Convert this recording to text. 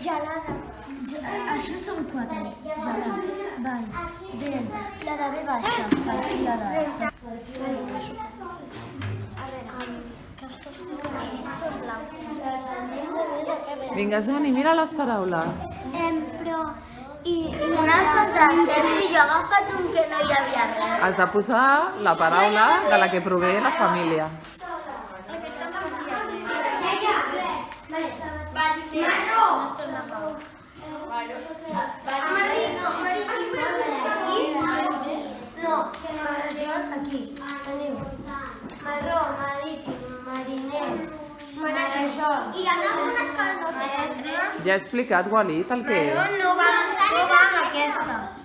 Gelada. Això són 4. Gelat. Val. La de B baixa. Aquí la de... Vinga, Zani, mira les paraules. Però... Una cosa, Sergi, jo he agafat un que no hi havia res. Has de posar la paraula de la que prové la família. Marró, marítim, mariner, marajol. I hi ha algunes que no tenen res. Ja he explicat, Walid, el que és. No va amb aquesta.